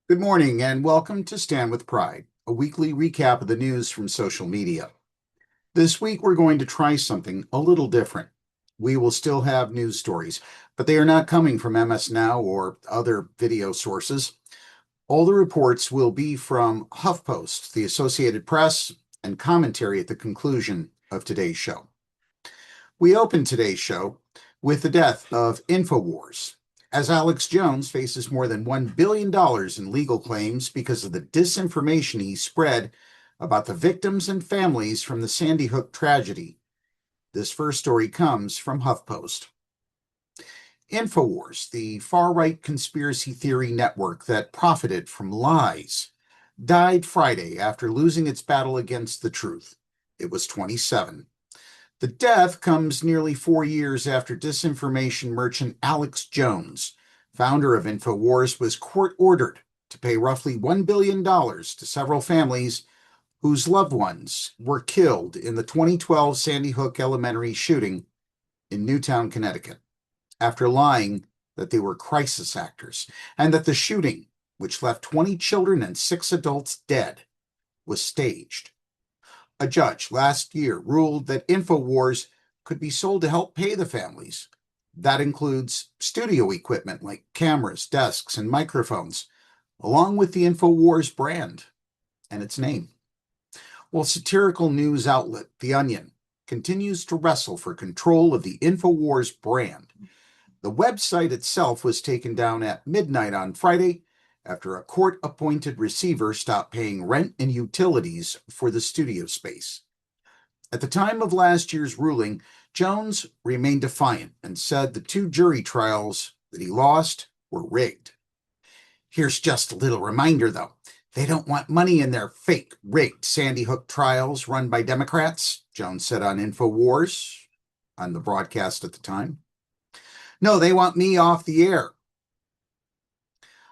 Good morning and welcome to Stand with Pride, a weekly recap of the news from social media. This week we're going to try something a little different. We will still have news stories, but they are not coming from MS Now or other video sources. All the reports will be from HuffPost, the Associated Press, and commentary at the conclusion of today's show. We open today's show with the death of Infowars, as Alex Jones faces more than $1 billion in legal claims because of the disinformation he spread about the victims and families from the Sandy Hook tragedy. This first story comes from HuffPost. Infowars, the far-right conspiracy theory network that profited from lies, died Friday after losing its battle against the truth. It was 27. The death comes nearly 4 years after disinformation merchant Alex Jones, founder of Infowars, was court-ordered to pay roughly $1 billion to several families whose loved ones were killed in the 2012 Sandy Hook Elementary shooting in Newtown, Connecticut, after lying that they were crisis actors and that the shooting, which left 20 children and 6 adults dead, was staged. A judge last year ruled that Infowars could be sold to help pay the families. That includes studio equipment like cameras, desks, and microphones, along with the Infowars brand and its name. While satirical news outlet The Onion continues to wrestle for control of the Infowars brand, the website itself was taken down at midnight on Friday after a court-appointed receiver stopped paying rent and utilities for the studio space. At the time of last year's ruling, Jones remained defiant and said the 2 jury trials that he lost were rigged. Here's just a little reminder, though. They don't want money in their fake, rigged Sandy Hook trials run by Democrats, Jones said on Infowars, on the broadcast at the time. No, they want me off the air.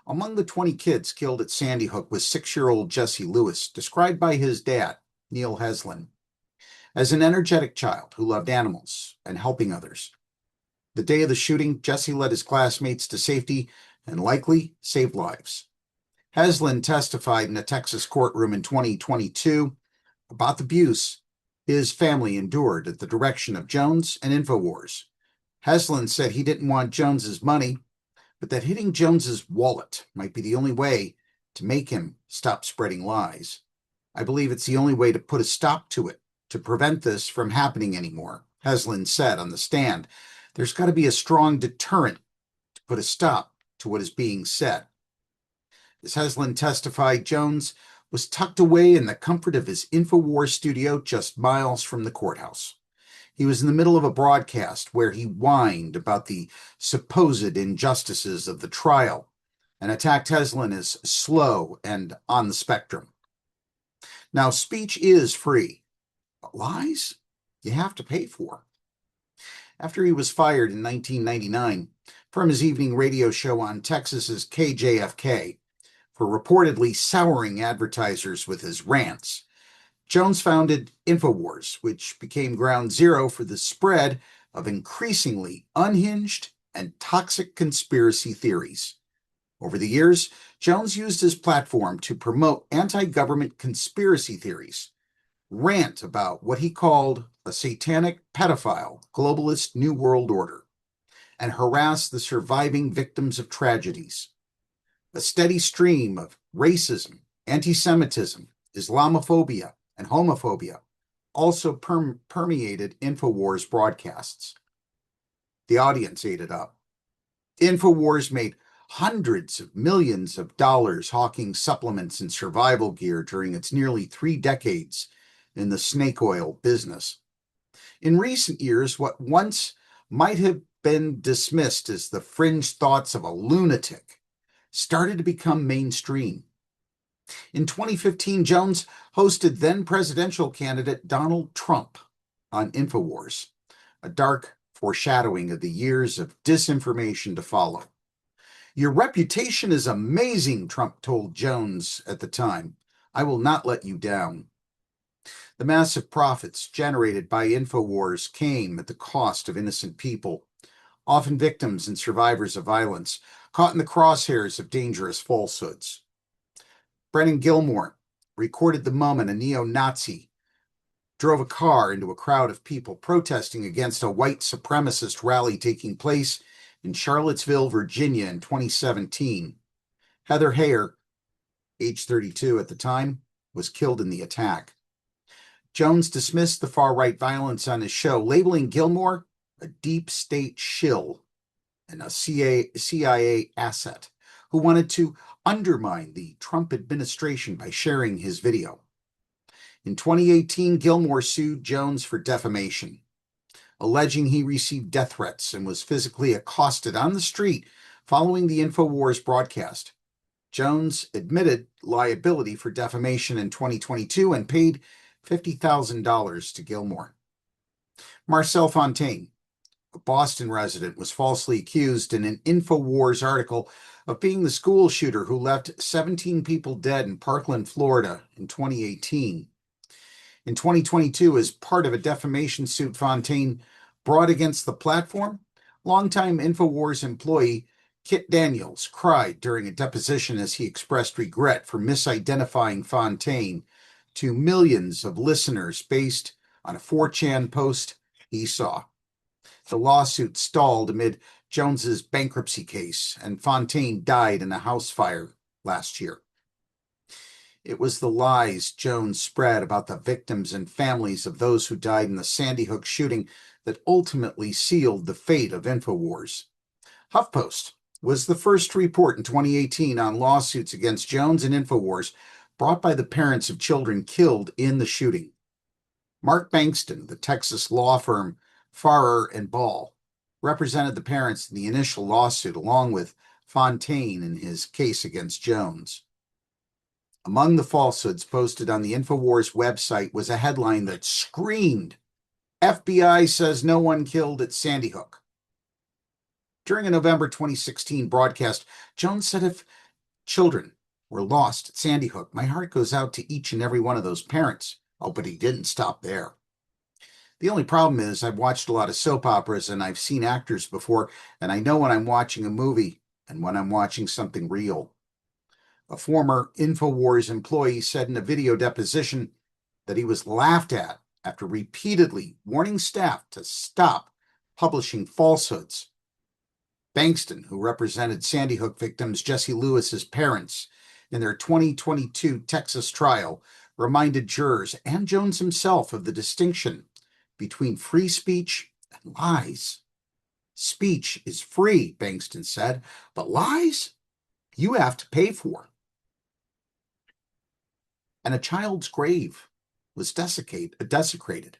Among the 20 kids killed at Sandy Hook was 6-year-old Jesse Lewis, described by his dad, Neil Heslin, as an energetic child who loved animals and helping others. The day of the shooting, Jesse led his classmates to safety and likely saved lives. Heslin testified in a Texas courtroom in 2022 about the abuse his family endured at the direction of Jones and Infowars. Heslin said he didn't want Jones's money, but that hitting Jones's wallet might be the only way to make him stop spreading lies. I believe it's the only way to put a stop to it, to prevent this from happening anymore, Heslin said on the stand. There's got to be a strong deterrent to put a stop to what is being said. As Heslin testified, Jones was tucked away in the comfort of his Infowars studio just miles from the courthouse. He was in the middle of a broadcast where he whined about the supposed injustices of the trial and attacked Heslin as slow and on the spectrum. Now, speech is free, but lies you have to pay for. After he was fired in 1999 from his evening radio show on Texas's KJFK for reportedly souring advertisers with his rants, Jones founded Infowars, which became ground zero for the spread of increasingly unhinged and toxic conspiracy theories. Over the years, Jones used his platform to promote anti-government conspiracy theories, rant about what he called a satanic pedophile globalist New World Order, and harass the surviving victims of tragedies. A steady stream of racism, anti-Semitism, Islamophobia, and homophobia also permeated Infowars broadcasts. The audience ate it up. Infowars made hundreds of millions of dollars hawking supplements and survival gear during its nearly 3 decades in the snake oil business. In recent years, what once might have been dismissed as the fringe thoughts of a lunatic started to become mainstream. In 2015, Jones hosted then-presidential candidate Donald Trump on Infowars, a dark foreshadowing of the years of disinformation to follow. Your reputation is amazing, Trump told Jones at the time. I will not let you down. The massive profits generated by Infowars came at the cost of innocent people, often victims and survivors of violence, caught in the crosshairs of dangerous falsehoods. Brennan Gilmore recorded the moment a neo-Nazi drove a car into a crowd of people protesting against a white supremacist rally taking place in Charlottesville, Virginia in 2017. Heather Heyer, age 32 at the time, was killed in the attack. Jones dismissed the far-right violence on his show, labeling Gilmore a deep state shill and a CIA asset who wanted to undermine the Trump administration by sharing his video. In 2018, Gilmore sued Jones for defamation, alleging he received death threats and was physically accosted on the street following the Infowars broadcast. Jones admitted liability for defamation in 2022 and paid $50,000 to Gilmore. Marcel Fontaine, a Boston resident, was falsely accused in an Infowars article of being the school shooter who left 17 people dead in Parkland, Florida in 2018. In 2022, as part of a defamation suit Fontaine brought against the platform, longtime Infowars employee Kit Daniels cried during a deposition as he expressed regret for misidentifying Fontaine to millions of listeners based on a 4chan post he saw. The lawsuit stalled amid Jones's bankruptcy case, and Fontaine died in a house fire last year. It was the lies Jones spread about the victims and families of those who died in the Sandy Hook shooting that ultimately sealed the fate of Infowars. HuffPost was the first to report in 2018 on lawsuits against Jones and Infowars brought by the parents of children killed in the shooting. Mark Bankston, the Texas law firm Farrer and Ball, represented the parents in the initial lawsuit along with Fontaine in his case against Jones. Among the falsehoods posted on the Infowars website was a headline that screamed, "FBI says no one killed at Sandy Hook." During a November 2016 broadcast, Jones said, "If children were lost at Sandy Hook, my heart goes out to each and every one of those parents." Oh, but he didn't stop there. The only problem is I've watched a lot of soap operas and I've seen actors before, and I know when I'm watching a movie and when I'm watching something real. A former Infowars employee said in a video deposition that he was laughed at after repeatedly warning staff to stop publishing falsehoods. Bankston, who represented Sandy Hook victims Jesse Lewis's parents in their 2022 Texas trial, reminded jurors and Jones himself of the distinction between free speech and lies. "Speech is free," Bankston said, "but lies you have to pay for." And a child's grave was desecrated.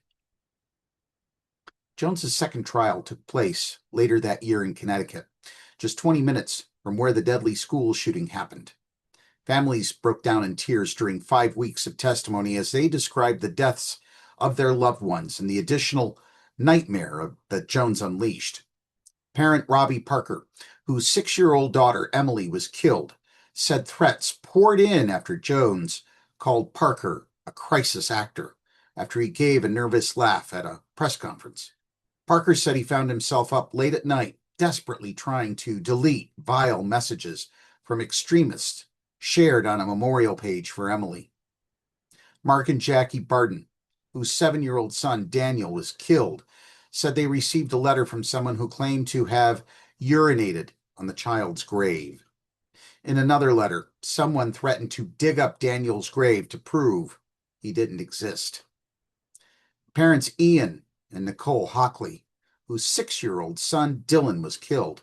Jones's second trial took place later that year in Connecticut, just 20 minutes from where the deadly school shooting happened. Families broke down in tears during 5 weeks of testimony as they described the deaths of their loved ones and the additional nightmare that Jones unleashed. Parent Robbie Parker, whose 6-year-old daughter Emily was killed, said threats poured in after Jones called Parker a crisis actor after he gave a nervous laugh at a press conference. Parker said he found himself up late at night, desperately trying to delete vile messages from extremists shared on a memorial page for Emily. Mark and Jackie Barden, whose 7-year-old son Daniel was killed, said they received a letter from someone who claimed to have urinated on the child's grave. In another letter, someone threatened to dig up Daniel's grave to prove he didn't exist. Parents Ian and Nicole Hockley, whose 6-year-old son Dylan was killed,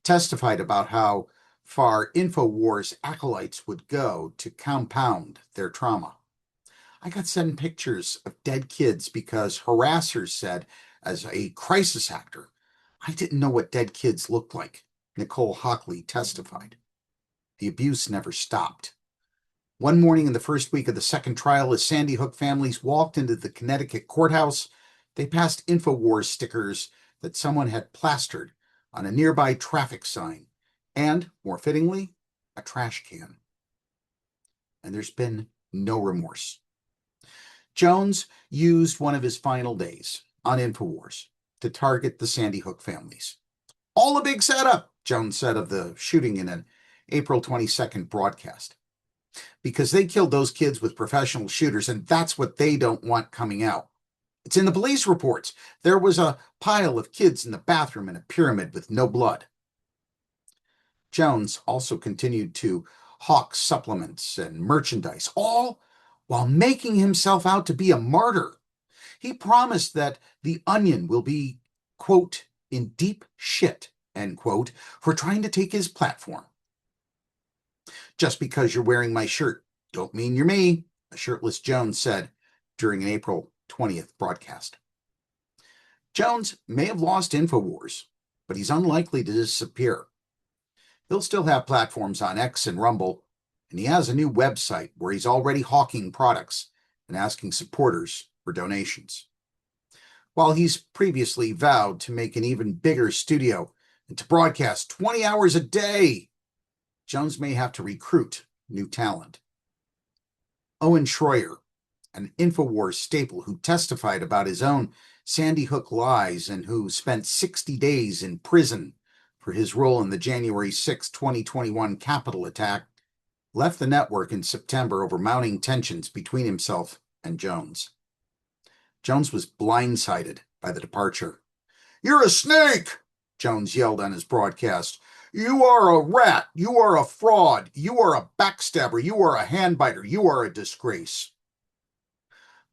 testified about how far Infowars acolytes would go to compound their trauma. "I got sent pictures of dead kids because harassers said, as a crisis actor, I didn't know what dead kids looked like," Nicole Hockley testified. The abuse never stopped. One morning in the first week of the second trial, as Sandy Hook families walked into the Connecticut courthouse, they passed Infowars stickers that someone had plastered on a nearby traffic sign and, more fittingly, a trash can. And there's been no remorse. Jones used one of his final days on Infowars to target the Sandy Hook families. "All a big setup," Jones said of the shooting in an April 22nd broadcast. because they killed those kids with professional shooters, and that's what they don't want coming out. It's in the police reports. There was a pile of kids in the bathroom in a pyramid with no blood. Jones also continued to hawk supplements and merchandise, all while making himself out to be a martyr. He promised that the Onion will be, quote, in deep shit, end quote, for trying to take his platform. Just because you're wearing my shirt don't mean you're me, a shirtless Jones said during an April 20th broadcast. Jones may have lost Infowars, but he's unlikely to disappear. He'll still have platforms on X and Rumble, and he has a new website where he's already hawking products and asking supporters for donations. While he's previously vowed to make an even bigger studio and to broadcast 20 hours a day, Jones may have to recruit new talent. Owen Schroyer, an Infowars staple who testified about his own Sandy Hook lies and who spent 60 days in prison for his role in the January 6, 2021 Capitol attack, left the network in September over mounting tensions between himself and Jones. Jones was blindsided by the departure. "You're a snake," Jones yelled on his broadcast. "You are a rat. You are a fraud. You are a backstabber. You are a handbiter. You are a disgrace."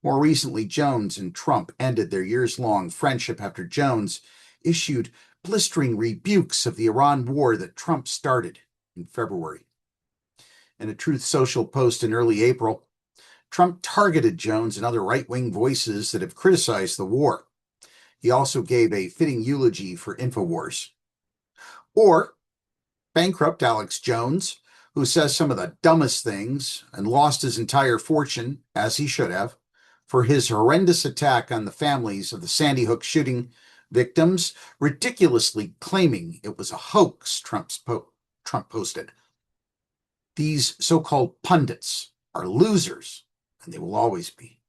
More recently, Jones and Trump ended their years-long friendship after Jones issued blistering rebukes of the Iran war that Trump started in February. In a Truth Social post in early April, Trump targeted Jones and other right-wing voices that have criticized the war. He also gave a fitting eulogy for Infowars. Or bankrupt Alex Jones, who says some of the dumbest things and lost his entire fortune, as he should have, for his horrendous attack on the families of the Sandy Hook shooting victims, ridiculously claiming it was a hoax, Trump posted. These so-called pundits are losers, and they will always be.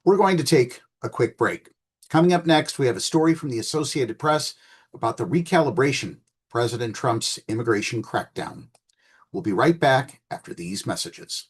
We're going to take a quick break. Coming up next, we have a story from the Associated Press about the recalibration of President Trump's immigration crackdown. We'll be right back after these messages.